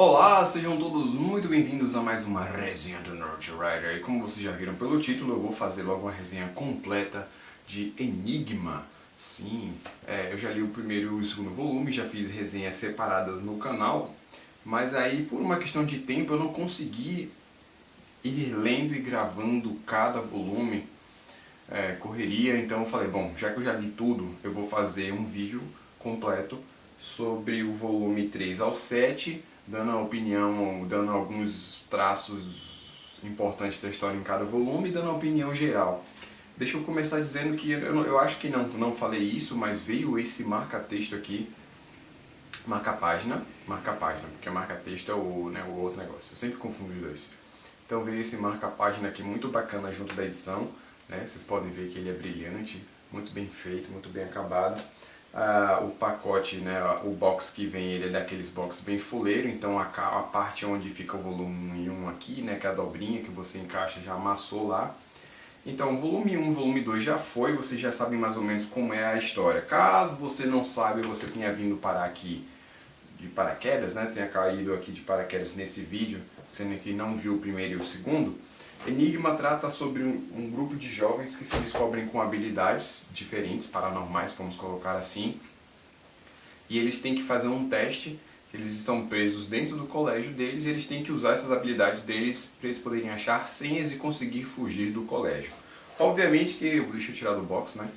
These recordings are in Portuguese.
Olá, sejam todos muito bem-vindos a mais uma resenha do Nerd Rider. E como vocês já viram pelo título, eu vou fazer logo uma resenha completa de Enigma. Sim, eu já li o primeiro e o segundo volume, já fiz resenhas separadas no canal, mas aí por uma questão de tempo eu não consegui ir lendo e gravando cada volume, correria, então eu falei, bom, já que eu já li tudo, eu vou fazer um vídeo completo sobre o volume 3 ao 7, dando a opinião, dando alguns traços importantes da história em cada volume e dando a opinião geral. Deixa eu começar dizendo que eu acho que não falei isso, mas veio esse marca-texto aqui, marca-página, porque marca-texto é o outro negócio, eu sempre confundo os dois. Então veio esse marca-página aqui muito bacana junto da edição, né? Vocês podem ver que ele é brilhante, muito bem feito, muito bem acabado. O pacote, né, o box que vem, ele é daqueles box bem fuleiro, então a parte onde fica o volume 1 aqui, né, que é a dobrinha que você encaixa, já amassou lá. Então, volume 1, volume 2 já foi, vocês já sabem mais ou menos como é a história. Caso você não saiba, você tenha vindo parar aqui de paraquedas, né, tenha caído aqui de paraquedas nesse vídeo, sendo que não viu o primeiro e o segundo, Enigma trata sobre um grupo de jovens que se descobrem com habilidades diferentes, paranormais, vamos colocar assim, e eles têm que fazer um teste. Eles estão presos dentro do colégio deles e eles têm que usar essas habilidades deles para eles poderem achar senhas e conseguir fugir do colégio. Obviamente que, deixa eu tirar do box, né?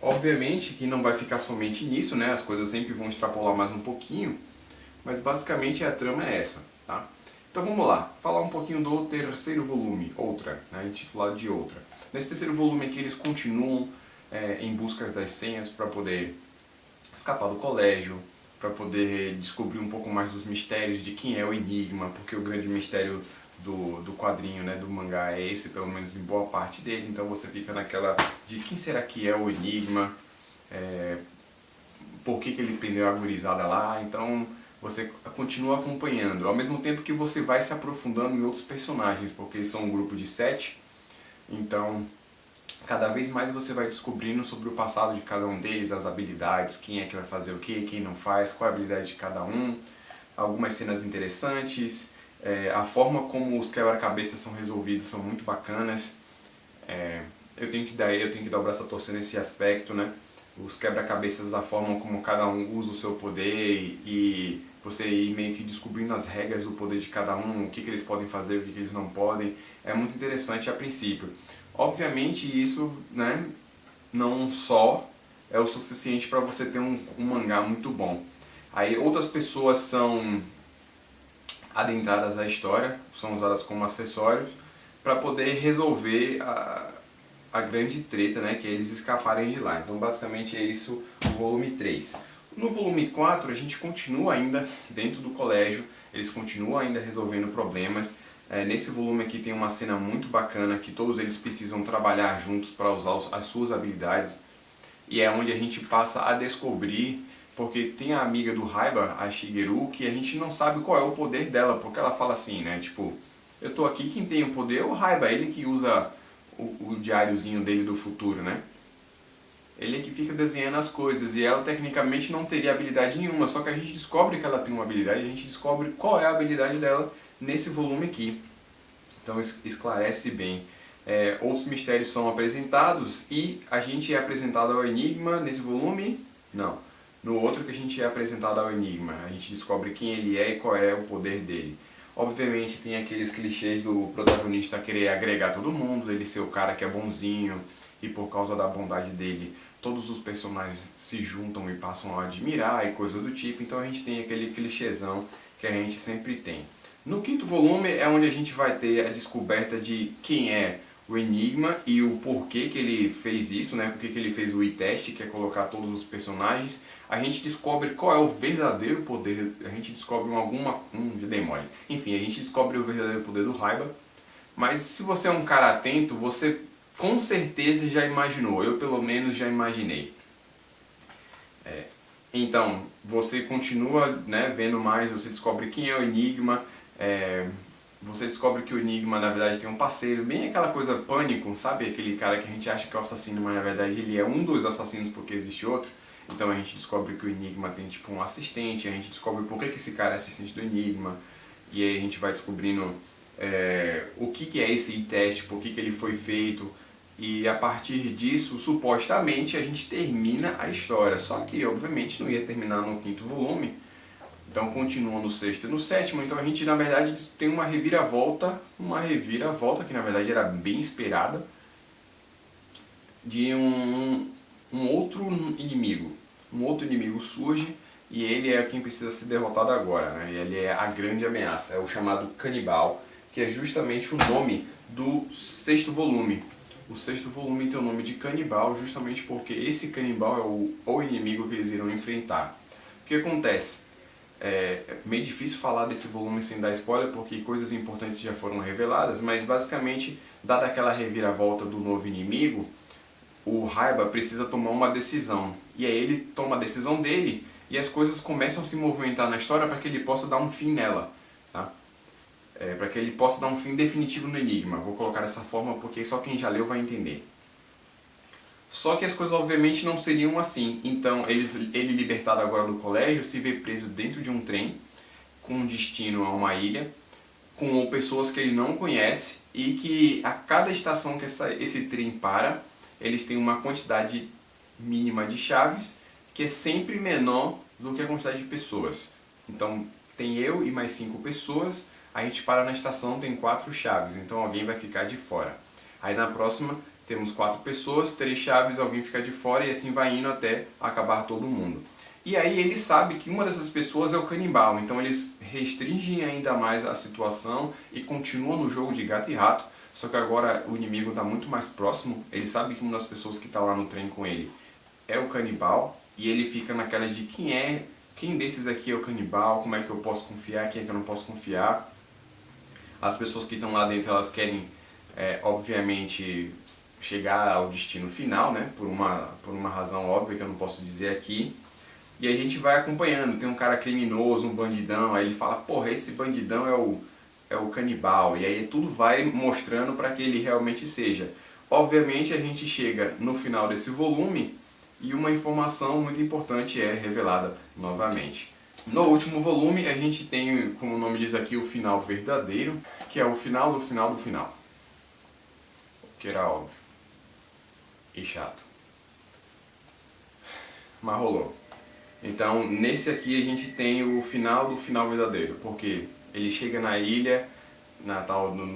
Obviamente que não vai ficar somente nisso, né? As coisas sempre vão extrapolar mais um pouquinho, mas basicamente a trama é essa, tá? Então vamos lá, falar um pouquinho do terceiro volume, Outra, né, intitulado de Outra. Nesse terceiro volume aqui eles continuam em busca das senhas para poder escapar do colégio, para poder descobrir um pouco mais dos mistérios de quem é o Enigma, porque o grande mistério do quadrinho, né, do mangá é esse, pelo menos em boa parte dele, então você fica naquela de quem será que é o Enigma, por que ele prendeu a gurizada lá, então você continua acompanhando, ao mesmo tempo que você vai se aprofundando em outros personagens, porque eles são um grupo de 7, então cada vez mais você vai descobrindo sobre o passado de cada um deles, as habilidades, quem é que vai fazer o que, quem não faz, qual é a habilidade de cada um, algumas cenas interessantes, a forma como os quebra-cabeças são resolvidos são muito bacanas. Eu tenho que dar o braço a torcer nesse aspecto, né? Os quebra-cabeças, a forma como cada um usa o seu poder e você ir meio que descobrindo as regras do poder de cada um, o que eles podem fazer, o que eles não podem, é muito interessante a princípio. Obviamente isso, né, não só é o suficiente para você ter um mangá muito bom. Aí outras pessoas são adentradas à história, são usadas como acessórios para poder resolver a grande treta, né, que é eles escaparem de lá. Então basicamente é isso o volume 3. No volume 4 a gente continua ainda dentro do colégio, eles continuam ainda resolvendo problemas. Nesse volume aqui tem uma cena muito bacana que todos eles precisam trabalhar juntos para usar as suas habilidades. E é onde a gente passa a descobrir, porque tem a amiga do Raiba, a Shigeru, que a gente não sabe qual é o poder dela, porque ela fala assim, né, tipo, eu tô aqui, quem tem o poder é o Raiba, ele que usa o diáriozinho dele do futuro, né? Ele é que fica desenhando as coisas e ela tecnicamente não teria habilidade nenhuma, só que a gente descobre que ela tem uma habilidade e a gente descobre qual é a habilidade dela nesse volume aqui. Então esclarece bem. Outros mistérios são apresentados e a gente é apresentado ao Enigma nesse volume? Não. No outro que a gente é apresentado ao Enigma, a gente descobre quem ele é e qual é o poder dele. Obviamente tem aqueles clichês do protagonista querer agregar todo mundo, ele ser o cara que é bonzinho e por causa da bondade dele todos os personagens se juntam e passam a admirar e coisa do tipo, então a gente tem aquele clichêzão que a gente sempre tem. No quinto volume é onde a gente vai ter a descoberta de quem é o Enigma e o porquê que ele fez isso, né? Porque que ele fez o e-teste, que é colocar todos os personagens. A gente descobre qual é o verdadeiro poder, a gente descobre demônio. Enfim, a gente descobre o verdadeiro poder do Raiba. Mas se você é um cara atento, você com certeza já imaginou, eu pelo menos já imaginei. Então, você continua, né, vendo mais, você descobre quem é o Enigma, você descobre que o Enigma na verdade tem um parceiro, bem aquela coisa Pânico, sabe? Aquele cara que a gente acha que é o assassino, mas na verdade ele é um dos assassinos porque existe outro. Então a gente descobre que o Enigma tem tipo um assistente, a gente descobre por que esse cara é assistente do Enigma, e aí a gente vai descobrindo o que é esse teste, por que ele foi feito, e a partir disso, supostamente, a gente termina a história. Só que, obviamente, não ia terminar no 5º volume, então continua no 6º e no 7º, então a gente, na verdade, tem uma reviravolta que, na verdade, era bem esperada, de um outro inimigo. Um outro inimigo surge e ele é quem precisa ser derrotado agora, né? E ele é a grande ameaça, é o chamado Canibal, que é justamente o nome do 6º volume. O 6º volume tem o nome de Canibal justamente porque esse canibal é o inimigo que eles irão enfrentar. O que acontece? É meio difícil falar desse volume sem dar spoiler porque coisas importantes já foram reveladas, mas basicamente, dada aquela reviravolta do novo inimigo, o Raiba precisa tomar uma decisão. E aí ele toma a decisão dele e as coisas começam a se movimentar na história para que ele possa dar um fim nela. Tá? Para que ele possa dar um fim definitivo no Enigma. Vou colocar dessa forma porque só quem já leu vai entender. Só que as coisas obviamente não seriam assim. Então ele libertado agora do colégio se vê preso dentro de um trem com destino a uma ilha, com pessoas que ele não conhece e que a cada estação que esse trem para, eles têm uma quantidade mínima de chaves que é sempre menor do que a quantidade de pessoas. Então tem eu e mais 5 pessoas, a gente para na estação, tem 4 chaves, então alguém vai ficar de fora. Aí na próxima temos 4 pessoas, 3 chaves, alguém fica de fora e assim vai indo até acabar todo mundo. E aí ele sabe que uma dessas pessoas é o canibal, então eles restringem ainda mais a situação e continuam no jogo de gato e rato, só que agora o inimigo está muito mais próximo, ele sabe que uma das pessoas que está lá no trem com ele é o canibal, e ele fica naquela de quem desses aqui é o canibal, como é que eu posso confiar, quem é que eu não posso confiar. As pessoas que estão lá dentro, elas querem, obviamente, chegar ao destino final, né? Por uma razão óbvia que eu não posso dizer aqui. E a gente vai acompanhando, tem um cara criminoso, um bandidão, aí ele fala, porra, esse bandidão é o canibal. E aí tudo vai mostrando para que ele realmente seja. Obviamente a gente chega no final desse volume e uma informação muito importante é revelada novamente. No último volume a gente tem, como o nome diz aqui, o final verdadeiro, que é o final do final do final. Que era óbvio. E chato. Mas rolou. Então, nesse aqui a gente tem o final do final verdadeiro, porque ele chega na ilha, na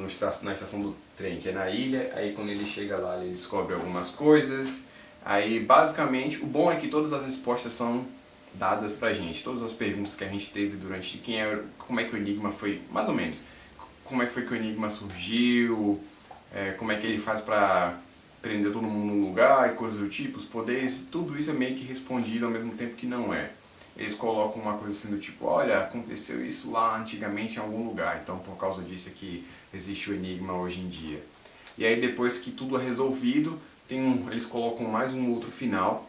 estação do trem, que é na ilha, aí quando ele chega lá ele descobre algumas coisas, aí basicamente o bom é que todas as respostas são dadas pra gente, todas as perguntas que a gente teve durante como é que o Enigma foi, mais ou menos, como é que foi que o Enigma surgiu, como é que ele faz pra prender todo mundo no lugar e coisas do tipo, os poderes, tudo isso é meio que respondido ao mesmo tempo que não é. Eles colocam uma coisa assim do tipo, olha, aconteceu isso lá antigamente em algum lugar, então por causa disso é que existe o Enigma hoje em dia. E aí depois que tudo é resolvido, eles colocam mais um outro final,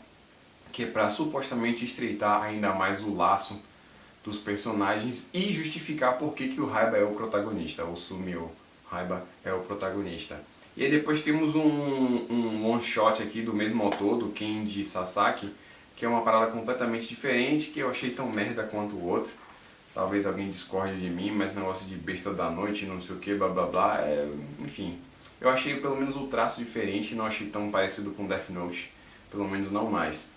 que é para supostamente estreitar ainda mais o laço dos personagens e justificar por que o Raiba é o protagonista, o Sumio Raiba é o protagonista. E aí depois temos um one shot aqui do mesmo autor, do Kenji Sasaki, que é uma parada completamente diferente, que eu achei tão merda quanto o outro. Talvez alguém discorde de mim, mas negócio de besta da noite, não sei o que, blá blá blá, enfim. Eu achei pelo menos o traço diferente, não achei tão parecido com Death Note, pelo menos não mais.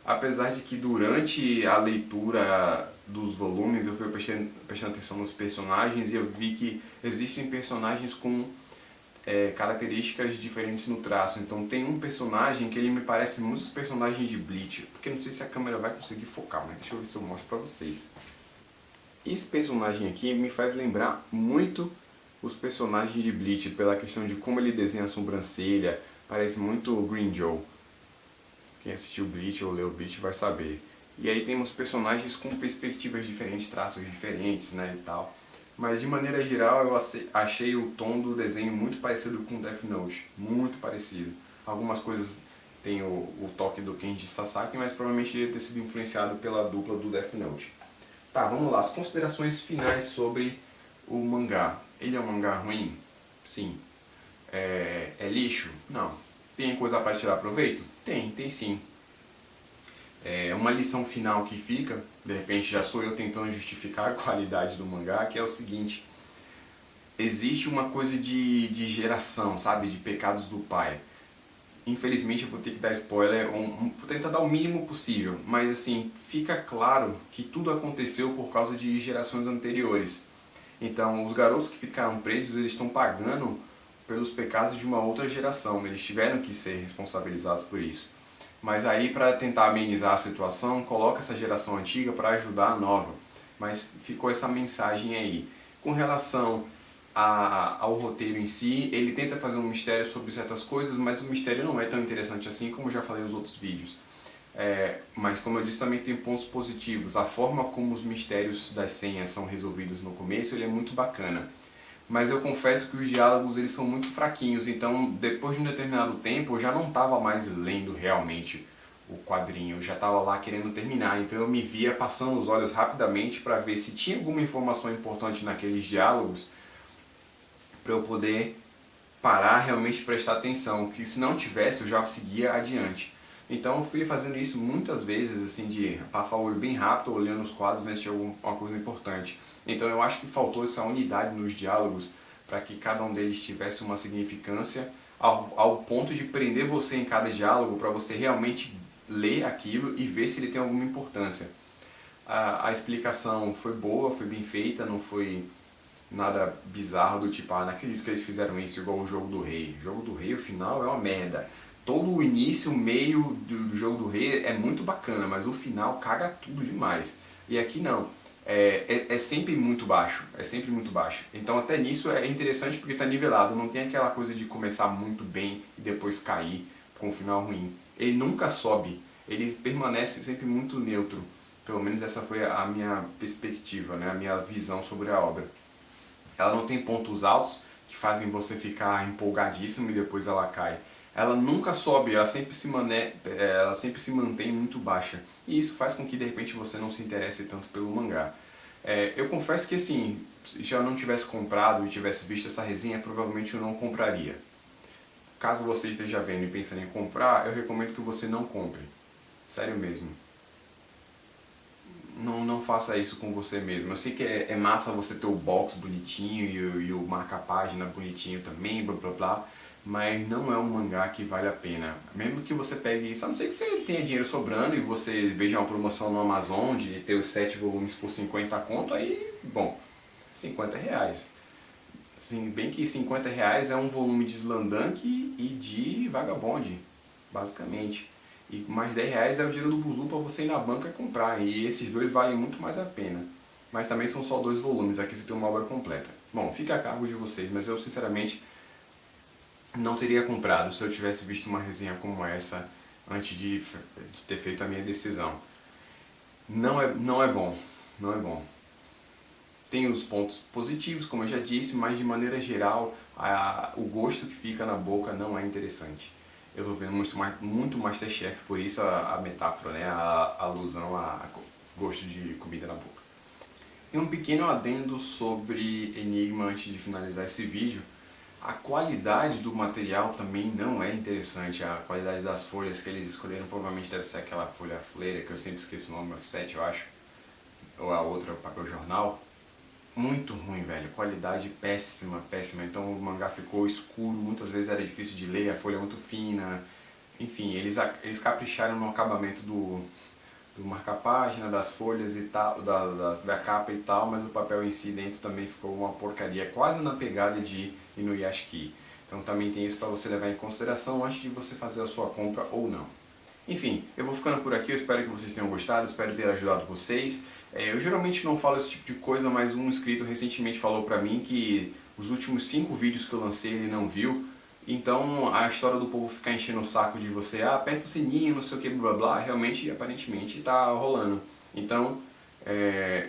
Apesar de que durante a leitura dos volumes eu fui prestando atenção nos personagens e eu vi que existem personagens com características diferentes no traço. Então tem um personagem que ele me parece muitos personagens de Bleach, porque não sei se a câmera vai conseguir focar, mas deixa eu ver se eu mostro pra vocês. Esse personagem aqui me faz lembrar muito os personagens de Bleach, pela questão de como ele desenha a sobrancelha, parece muito o Green Joe. Quem assistiu Bleach ou leu Bleach vai saber. E aí temos personagens com perspectivas diferentes, traços diferentes, né, e tal. Mas de maneira geral eu achei o tom do desenho muito parecido com Death Note, muito parecido. Algumas coisas tem o toque do Kenji Sasaki, mas provavelmente ele deve ter sido influenciado pela dupla do Death Note. Tá, vamos lá, as considerações finais sobre o mangá. Ele é um mangá ruim? Sim. É lixo? Não. Tem coisa para tirar proveito? Tem sim. Uma lição final que fica, de repente já sou eu tentando justificar a qualidade do mangá, que é o seguinte: existe uma coisa de geração, sabe, de pecados do pai. Infelizmente eu vou ter que dar spoiler, vou tentar dar o mínimo possível, mas assim, fica claro que tudo aconteceu por causa de gerações anteriores. Então, os garotos que ficaram presos, eles estão pagando pelos pecados de uma outra geração, eles tiveram que ser responsabilizados por isso. Mas aí, para tentar amenizar a situação, coloca essa geração antiga para ajudar a nova. Mas ficou essa mensagem aí. Com relação ao roteiro em si, ele tenta fazer um mistério sobre certas coisas, mas o mistério não é tão interessante assim como eu já falei nos outros vídeos. Mas como eu disse, também tem pontos positivos. A forma como os mistérios das senhas são resolvidos no começo, ele é muito bacana. Mas eu confesso que os diálogos eles são muito fraquinhos, então depois de um determinado tempo eu já não estava mais lendo realmente o quadrinho, eu já estava lá querendo terminar, então eu me via passando os olhos rapidamente para ver se tinha alguma informação importante naqueles diálogos para eu poder parar, realmente prestar atenção, que se não tivesse eu já seguia adiante. Então eu fui fazendo isso muitas vezes, assim, de passar o olho bem rápido, olhando os quadros, ver se tinha alguma coisa importante. Então eu acho que faltou essa unidade nos diálogos, para que cada um deles tivesse uma significância, ao ponto de prender você em cada diálogo, para você realmente ler aquilo e ver se ele tem alguma importância. A explicação foi boa, foi bem feita, não foi nada bizarro do tipo, não acredito que eles fizeram isso igual o Jogo do Rei. O Jogo do Rei, o final é uma merda. Todo o início, o meio do Jogo do Rei é muito bacana, mas o final caga tudo demais. E aqui não. É sempre muito baixo, é sempre muito baixo. Então até nisso é interessante porque está nivelado, não tem aquela coisa de começar muito bem e depois cair com um final ruim. Ele nunca sobe, ele permanece sempre muito neutro. Pelo menos essa foi a minha perspectiva, né? A minha visão sobre a obra. Ela não tem pontos altos que fazem você ficar empolgadíssimo e depois ela cai. Ela nunca sobe, ela sempre se mantém muito baixa. E isso faz com que de repente você não se interesse tanto pelo mangá. Eu confesso que assim, se eu não tivesse comprado e tivesse visto essa resenha, provavelmente eu não compraria. Caso você esteja vendo e pensando em comprar, eu recomendo que você não compre. Sério mesmo. Não faça isso com você mesmo. Eu sei que é massa você ter o box bonitinho e o marca-página bonitinho também, blá blá blá, mas não é um mangá que vale a pena. Mesmo que você pegue, a não ser que você tenha dinheiro sobrando e você veja uma promoção no Amazon de ter os 7 volumes por 50 conto, aí, bom, 50 reais. Assim, bem que 50 reais é um volume de Slamdunk e de Vagabond, basicamente. E mais 10 reais é o dinheiro do Buzu para você ir na banca e comprar. E esses dois valem muito mais a pena. Mas também são só 2 volumes, aqui você tem uma obra completa. Bom, fica a cargo de vocês, mas eu sinceramente não teria comprado se eu tivesse visto uma resenha como essa antes de ter feito a minha decisão. Não é bom, não é bom. Tem os pontos positivos, como eu já disse, mas de maneira geral o gosto que fica na boca não é interessante. Eu estou vendo muito Masterchef, por isso a metáfora, né? A alusão a gosto de comida na boca. E um pequeno adendo sobre Enigma antes de finalizar esse vídeo. A qualidade do material também não é interessante. A qualidade das folhas que eles escolheram provavelmente deve ser aquela folha fleira, que eu sempre esqueço o nome, offset eu acho. Ou a outra, o papel jornal. Muito ruim, velho. Qualidade péssima, péssima. Então o mangá ficou escuro, muitas vezes era difícil de ler, a folha é muito fina. Enfim, eles capricharam no acabamento do marca-página, das folhas e tal, da capa e tal, mas o papel em si dentro também ficou uma porcaria, quase na pegada de Inuyashiki. Então também tem isso para você levar em consideração antes de você fazer a sua compra ou não. Enfim, eu vou ficando por aqui, eu espero que vocês tenham gostado, espero ter ajudado vocês. Eu geralmente não falo esse tipo de coisa, mas um inscrito recentemente falou pra mim que os últimos 5 vídeos que eu lancei ele não viu. Então a história do povo ficar enchendo o saco de você, aperta o sininho, não sei o que, blá blá, realmente, aparentemente, tá rolando. Então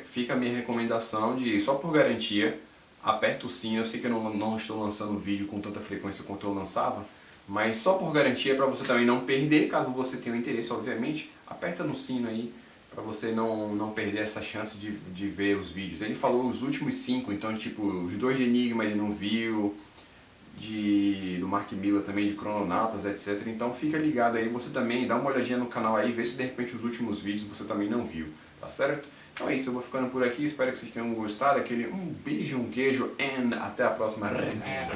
fica a minha recomendação de, só por garantia, aperta o sino. Eu sei que eu não estou lançando vídeo com tanta frequência quanto eu lançava, mas só por garantia, para você também não perder, caso você tenha um interesse, obviamente, aperta no sino aí, para você não perder essa chance de ver os vídeos. Ele falou os últimos 5, então tipo, os 2 de Enigma ele não viu, do Mark Miller também, de Crononautas, etc. Então fica ligado aí, você também dá uma olhadinha no canal aí, vê se de repente os últimos vídeos você também não viu, tá certo? Então é isso, eu vou ficando por aqui, espero que vocês tenham gostado, aquele um beijo, um queijo e até a próxima resenha.